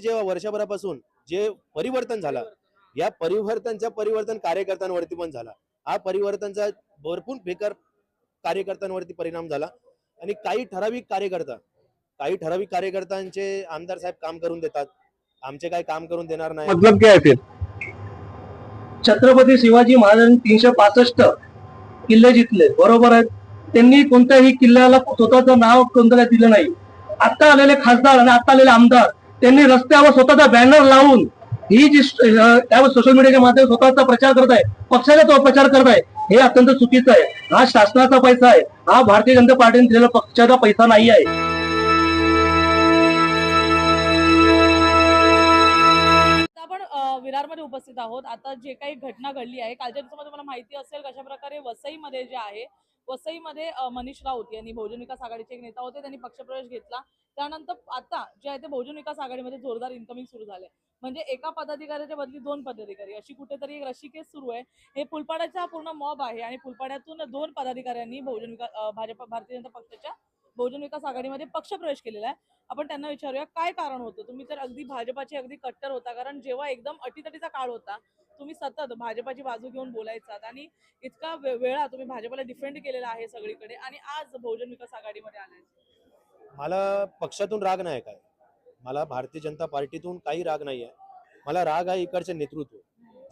जेव्हा वर्षभरापासून जे परिवर्तन झाला, या परिवर्तन कार्यकर्त्यांवरती पण झाला. हा परिवर्तनचा भरपूर बेकार कार्यकर्त्यांवरती परिणाम झाला आणि काही ठराविक कार्यकर्त्यांचे आमदार साहेब काम करून देतात, आमचे काही काम करून देणार नाही. मतलब क्या है फिर? छत्रपती शिवाजी महाराजांनी 365 किल्ले जिंकले, बरोबर आहे. त्यांनी कोणत्याही किल्ल्याला स्वतःचं नाव कोणत्याला दिलं नाही. आता आलेले खासदार आणि आता आलेले आमदार त्यांनी रस्त्यावर स्वतःचा बॅनर लावून ही जी त्यावर सोशल मीडियाच्या माध्यमातून स्वतःचा प्रचार करत आहे, पक्षाचा तो प्रचार करत आहे, हे अत्यंत चुकीचं आहे. हा शासनाचा पैसा आहे, हा भारतीय जनता पार्टीने दिलेला पक्षाचा पैसा नाही आहे. विरारमध्ये उपस्थित आहोत. आता जे काही घटना घडली आहे, कालच्या दिवसामध्ये मला माहिती असेल कशा प्रकारे वसईमध्ये जे आहे, वसईमध्ये मनीष राऊत यांनी बहुजन विकास आघाडीचे एक नेता होते, त्यांनी पक्षप्रवेश घेतला. त्यानंतर आता जे आहे ते बहुजन विकास आघाडीमध्ये जोरदार इन्कमिंग सुरू झाले. म्हणजे एका पदाधिकाऱ्याच्या बदली 2 पदाधिकारी अशी कुठेतरी एक रशिकेस सुरू आहे. हे फुलपाड्याचा पूर्ण मॉब आहे आणि फुलपाड्यातून 2 पदाधिकाऱ्यांनी भारतीय जनता पक्षाच्या बहुजन विकास आघाडीमध्ये पक्षप्रवेश केलेला आहे. आपण त्यांना विचारूया काय कारण होतं. तुम्ही तर अगदी भाजपाचे अगदी कट्टर होता, कारण जेव्हा एकदम अटीतटीचा काळ होता तुम्ही सतत भाजपाची बाजू घेऊन बोलायचात आणि इतका वेळा तुम्ही भाजपाला डिफेंड केलेला आहे सगळीकडे आणि आज बहुजन विकास आघाडीमध्ये आलाय. मला पक्षातून राग नाही काय, मला भारतीय जनता पार्टीतून काही राग नाही आहे. मला राग आहे इकडचे नेतृत्व,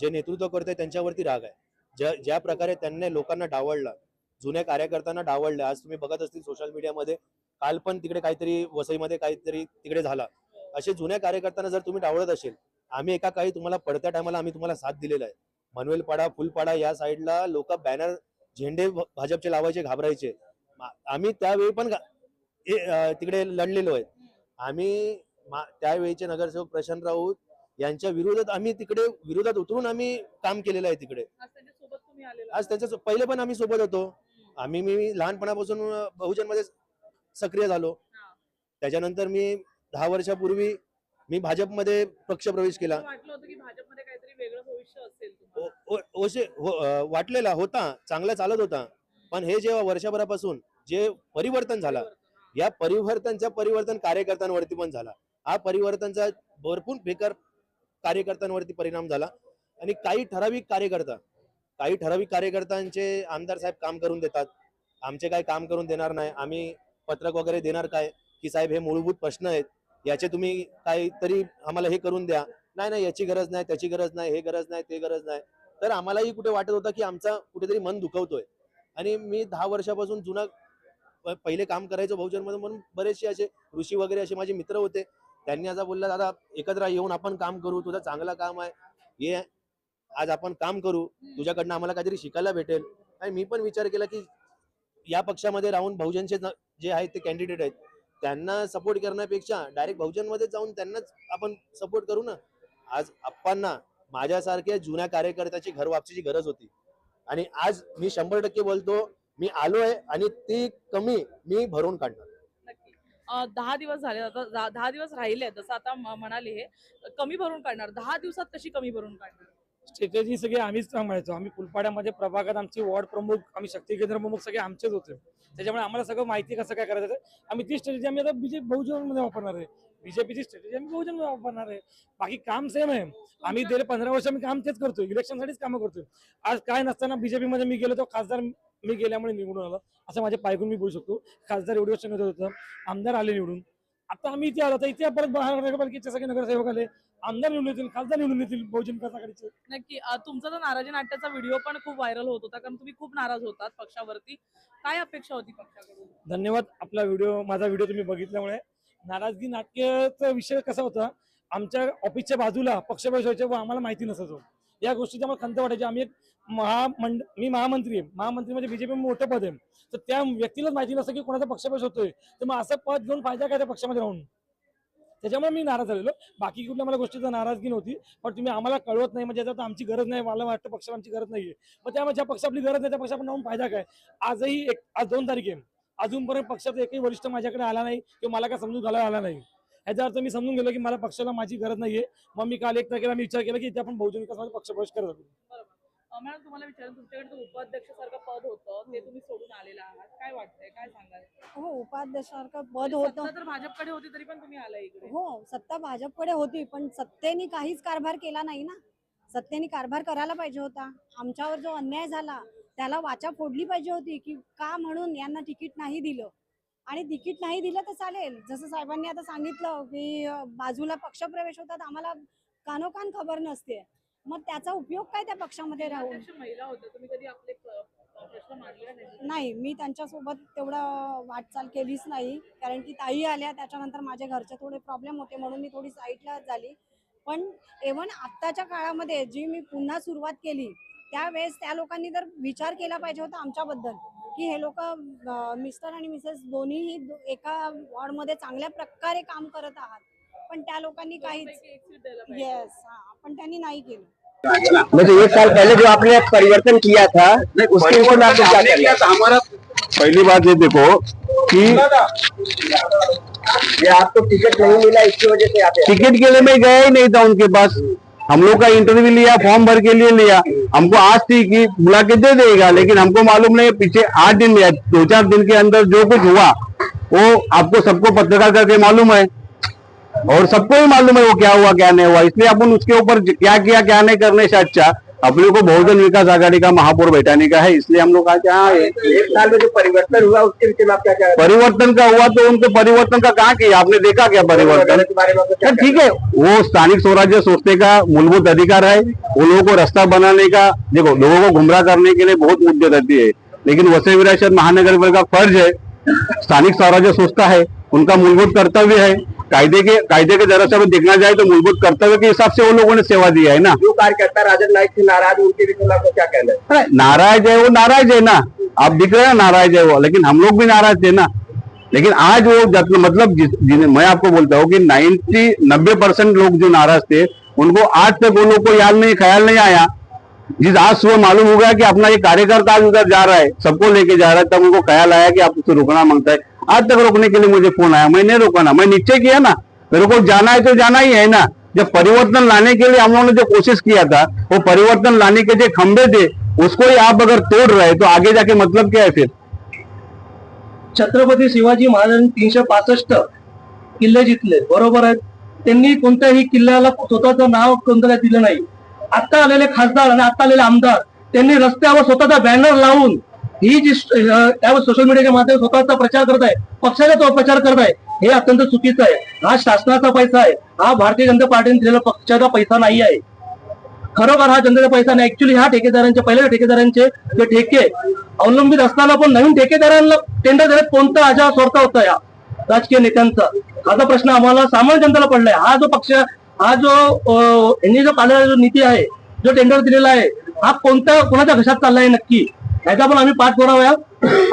जे नेतृत्व करते त्यांच्यावरती राग आहे. ज्या प्रकारे त्यांनी लोकांना डावळला, जुन्या कार्यकर्त्यांना डावळले. आज तुम्ही बघत असतील सोशल मीडियामध्ये, काल पण तिकडे काहीतरी वसईमध्ये काहीतरी तिकडे झाला. असे जुन्या कार्यकर्त्यांना जर तुम्ही डावळत असेल, आम्ही एका काही तुम्हाला पडत्या टायमाला आम्ही तुम्हाला साथ दिलेला आहे. मनवेलपाडा फुलपाडा या साईडला लोक बॅनर झेंडे भाजपचे लावायचे, घाबरायचे. आम्ही त्यावेळी पण तिकडे लढलेलो आहे. आम्ही त्यावेळीचे नगरसेवक प्रशांत राऊत यांच्या विरोधात आम्ही तिकडे विरोधात उतरून आम्ही काम केलेलं आहे तिकडे. आज त्यांच्या पहिले पण आम्ही सोबत होतो. मी लहानपणापासून बहुजन मध्ये सक्रिय झालो. त्याच्यानंतर मी 10 वर्षापूर्वी मी भाजपमध्ये पक्ष प्रवेश केला. वाटलं होतं की भाजपमध्ये काहीतरी वेगळं भविष्य असेल वाटलेला होता, चांगला चालत होता. पण हे जेव्हा वर्षभरापासून जे परिवर्तन झाला, या परिवर्तन कार्यकर्त्यांवरती पण झाला. हा परिवर्तनचा भरपूर बेकार कार्यकर्त्यांवरती परिणाम झाला आणि काही ठराविक कार्यकर्त्यांचे आमदार साहेब काम करून देतात, आमचे काही काम करून देणार नाही. आम्ही पत्रक वगैरे देणार काय की साहेब हे मूलभूत प्रश्न आहेत, याचे तुम्ही काहीतरी आम्हाला हे करून द्या. नाही याची गरज नाही, त्याची गरज नाही, हे गरज नाही, ते गरज नाही. तर आम्हालाही कुठे वाटत होतं की आमचा कुठेतरी मन दुखवतोय. आणि मी 10 वर्षापासून जुना पहिले काम करायचो बहुजन मध्ये, म्हणून बरेचसे असे ऋषी वगैरे असे माझे मित्र होते. त्यांनी आता बोलला दादा एकत्र येऊन आपण काम करू, तुझं चांगलं काम आहे, ये आज आपण काम करू, तुझ्याकडनं आम्हाला काहीतरी शिकायला भेटेल. आणि मी पण विचार केला की या पक्षामध्ये राहून बहुजनचे जे आहेत ते कॅन्डिडेट आहेत त्यांना सपोर्ट करण्यापेक्षा डायरेक्ट बहुजन मध्ये जाऊन त्यांनाच आपण सपोर्ट करू ना. आज आप्पांना माझ्यासारख्या जुन्या कार्यकर्त्याची घर वापसीची गरज होती आणि आज मी 100% बोलतो, मी आलोय आणि ती कमी मी भरून काढणार. 10 दिवस झाले, आता 10 दिवस राहिले, जसं आता म्हणाले हे कमी भरून काढणार. 10 दिवसात कशी कमी भरून काढणार? स्ट्रॅटेजी सगळे आम्हीच सांभाळायचो. आम्ही फुलपाड्यामध्ये प्रभागात आमची वॉर्ड प्रमुख, आम्ही शक्ती केंद्र प्रमुख सगळे आमचेच होते. त्याच्यामुळे आम्हाला सगळं माहिती कसं काय करायचं. आम्ही ती स्ट्रॅटेजी आम्ही आता बहुजन मध्ये वापरणार आहे. बीजेपीची स्ट्रॅटेजी आम्ही बहुजन मध्ये वापरणार आहे. बाकी काम सेम आहे. आम्ही गेले 15 वर्ष आम्ही काम तेच करतोय, इलेक्शनसाठीच कामं करतोय. आज काय नसताना बीजेपी मध्ये मी गेलो, तो खासदार मी गेल्यामुळे निवडून आलो असं माझ्या पायगून मी बोलू शकतो. खासदार एवढे वर्ष होतं, आमदार आले निवडून. आता आम्ही इथे आलो, तर इथे परत नगरपालिकेचे सगळे नगरसेवक आले, आमदार निवडून येतील, खासदार निवडून येतील बहुजन विकास आघाडीचे. नक्की. तुमचा तर नाराजी नाट्याचा व्हिडिओ पण खूप व्हायरल होत होता, कारण तुम्ही खूप नाराज होतात पक्षावरती. काय अपेक्षा होती पक्षाकडून? धन्यवाद. माझा व्हिडिओ तुम्ही बघितल्यामुळे. नाराजगी नाट्याचा विषय कसा होता, आमच्या ऑफिसच्या बाजूला पक्षप्रवेश व्हायचे व आम्हाला माहिती नसायचं. या गोष्टीची आम्हाला खंत वाटायची. आम्ही मी महामंत्री आहे, महामंत्री म्हणजे बीजेपी मोठं पद आहे, तर त्या व्यक्तीलाच माहिती नसतं की कोणाचा पक्षप्रवेश होतोय, तर मग असं पद घेऊन फायदा काय त्या पक्षामध्ये राहून. त्याच्यामुळे मी नाराज झालेलो. बाकी कुठल्या मला गोष्टीचा नाराजगी नव्हती. पण तुम्ही आम्हाला कळवत नाही, म्हणजे आता आमची गरज नाही, मला वाटतं पक्षाला आमची गरज नाहीये. मग त्यामुळे ज्या पक्ष आपली गरज नाही त्या पक्ष आपण राहून फायदा काय. आज 2 तारीख आहे, अजूनपर्यंत पक्षाचा एकही वरिष्ठ माझ्याकडे आला नाही किंवा मला काय समजून घालायला आला नाही. ह्याचा अर्थ मी समजून गेलो की मला पक्षाला माझी गरज नाहीये. मग मी काल 1 तारखेला मी विचार केला की इथे आपण बहुजन विकास पक्ष प्रवेश करत होतो. मॅडम तुम्हाला विचारून तुमच्याकडे जो उपाध्यक्ष सारखं पद होतं ते तुम्ही सोडून आलेला आहात, काय वाटतंय, काय सांगाल? हो, उपाध्यक्षासारखं पद म्हणजे होतं. सत्ता तर भाजपकडे होती तरी पण तुम्ही आला इकडे. हो, सत्ता भाजपकडे होती, पण सत्तेने काहीच कारभार केला नाही ना. सत्तेने कारभार करायला पाहिजे होता. आमच्यावर जो अन्याय झाला त्याला वाचा फोडली पाहिजे होती, की का म्हणून यांना तिकीट नाही दिलं. आणि तिकीट नाही दिलं तर चालेल. जसं साहेबांनी आता सांगितलं, की बाजूला पक्षप्रवेश होतात, आम्हाला कानोकान खबर नसते. मग त्याचा उपयोग काय त्या पक्षामध्ये राहून? जिल्हाध्यक्ष महिला होत्या, तुम्ही कधी आपले प्रश्न मांडले नाही? नाही, मी त्यांच्यासोबत तेवढं वाटचाल केलीच नाही, कारण की ताई आल्या त्याच्यानंतर माझ्या घरचे थोडे प्रॉब्लेम होते म्हणून मी थोडी साईडला झाली. पण इव्हन आत्ताच्या काळामध्ये जी मी पुन्हा सुरुवात केली त्यावेळेस त्या लोकांनी जर विचार केला पाहिजे होता आमच्याबद्दल, की हे लोक मिस्टर आणि मिसेस दोन्हीही एका वॉर्डमध्ये चांगल्या प्रकारे काम करत आहात, पण त्या लोकांनी काहीच दोनपैकी एक सीट द्यायला पाहिजे. येस पण त्यांनी नाही केलं. मतलब 1 साल पहले जो आपने परिवर्तन किया था उसके विषय में आपको क्या कहना है? हमारा पहली बात ये देखो कि ये आपको टिकट नहीं मिला इसकी वजह से आप टिकट के लिए मैं गया ही नहीं था उनके पास। हम लोग का इंटरव्यू लिया, फॉर्म भर के लिए लिया। हमको आज थी कि बुला के दे देगा, लेकिन हमको मालूम नहीं पीछे 8 दिन में 2-4 दिन के अंदर जो कुछ हुआ वो आपको सबको पत्रकार करके मालूम है और सबको ही मालूम है वो क्या हुआ क्या नहीं हुआ। इसलिए अपन उसके ऊपर क्या किया क्या नहीं करने से अच्छा अपने को बहुजन विकास आघाड़ी का महापौर बैठाने का है। इसलिए हम लोग आज यहाँ 1 साल में जो परिवर्तन हुआ उसके विषय में आप क्या कहना है? परिवर्तन का हुआ तो उनको परिवर्तन का कहाँ किया आपने देखा क्या परिवर्तन? के बारे में आपको क्या ठीक है, वो स्थानिक स्वराज्य सोचने का मूलभूत अधिकार है। उन लोगों को रास्ता बनाने का, देखो लोगों को गुमराह करने के लिए बहुत मुद्दे रहती है, लेकिन वसई विरासत महानगर पालिका का फर्ज है, स्थानिक स्वराज्य सोचता है, उनका मूलभूत कर्तव्य है। कायदे के जरा से देखना जाए तो मूलभूत कर्तव्य के हिसाब से वो लोगों ने सेवा दिया है ना। जो कार्यकर्ता राजन नाईक से नाराज उनके विषय में आपको क्या कहना है? अरे नाराज है वो, नाराज है ना, आप दिख रहे हैं नाराज है वो, लेकिन हम लोग भी नाराज थे ना। लेकिन आज वो मतलब मैं आपको बोलता हूँ कि 90% लोग जो नाराज थे उनको आज तक वो लोग को ख्याल नहीं आया। जिस आज सुबह मालूम हो गया कि अपना ये कार्यकर्ता आज उधर जा रहा है, सबको लेके जा रहा है, तब उनको ख्याल आया कि आप उसको रुकना मांगता है। आज तक रोकने के लिए मुझे फोन आया, मैं नहीं रोका ना, मैं निश्चय किया ना, मेरे को जाना है तो जाना ही है ना। जब परिवर्तन लाने के लिए हम लोगों ने जो कोशिश किया था, वो परिवर्तन लाने के जो खंभे थे उसको ही आप अगर तोड़ रहे तो आगे जाके मतलब क्या है फिर? छत्रपती शिवाजी महाराजांनी 365 किल्ले जिंकले, बरोबर आहेत. त्यांनी कोणत्याही किल्ल्याला स्वतःचं नाव कोणत्याला दिलं नाही. आता आलेले खासदार आणि आता आलेले आमदार त्यांनी रस्त्यावर स्वतःचा बॅनर लावून ही जी त्यावर सोशल मीडियाच्या माध्यमातून स्वतःचा प्रचार करत आहे, पक्षाचा तो प्रचार करत आहे, हे अत्यंत चुकीचं आहे. हा शासनाचा पैसा आहे, हा भारतीय जनता पार्टीने दिलेला पक्षाचा पैसा नाही आहे. खरोखर हा जनतेचा पैसा नाही. ऍक्च्युली ह्या ठेकेदारांचे पहिल्या ठेकेदारांचे जे ठेके अवलंबित असताना पण नवीन ठेकेदारांना टेंडर देण्यात कोणता अजा स्वार्थ होता या राजकीय नेत्यांचा? हाचा प्रश्न आम्हाला सामान्य जनतेला पडलाय. हा जो पक्ष, हा जो यांनी जो काढलेला जो नीती आहे, जो टेंडर दिलेला आहे, हा कोणाच्या घशात चाललाय नक्की, याचा पण आम्ही पाठपुरावा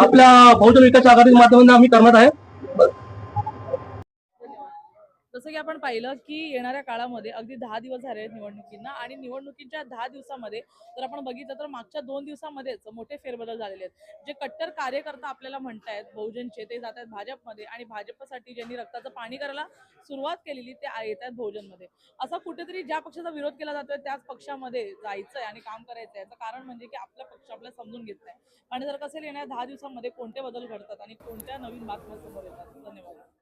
आपल्या बहुजन विकास आघाडीच्या माध्यमातून आम्ही करणार आहे. जसं की आपण पाहिलं की येणाऱ्या काळामध्ये अगदी 10 दिवस झाले आहेत निवडणुकींना, आणि निवडणुकीच्या 10 दिवसामध्ये जर आपण बघितलं तर मागच्या 2 दिवसामध्येच मोठे फेरबदल झालेले आहेत. जे कट्टर कार्यकर्ता आपल्याला म्हणतायत बहुजनचे, ते जात आहेत भाजपमध्ये, आणि भाजपसाठी ज्यांनी रक्ताचं पाणी करायला सुरुवात केलेली ते येत आहेत बहुजनमध्ये. असं कुठेतरी ज्या पक्षाचा विरोध केला जातोय त्याच पक्षामध्ये जायचंय आणि काम करायचंय, याचं कारण म्हणजे की आपला पक्ष आपल्याला समजून घेत नाही. आणि जर कसेल येणाऱ्या 10 दिवसामध्ये कोणते बदल घडतात आणि कोणत्या नवीन बातम्या समोर येतात. धन्यवाद.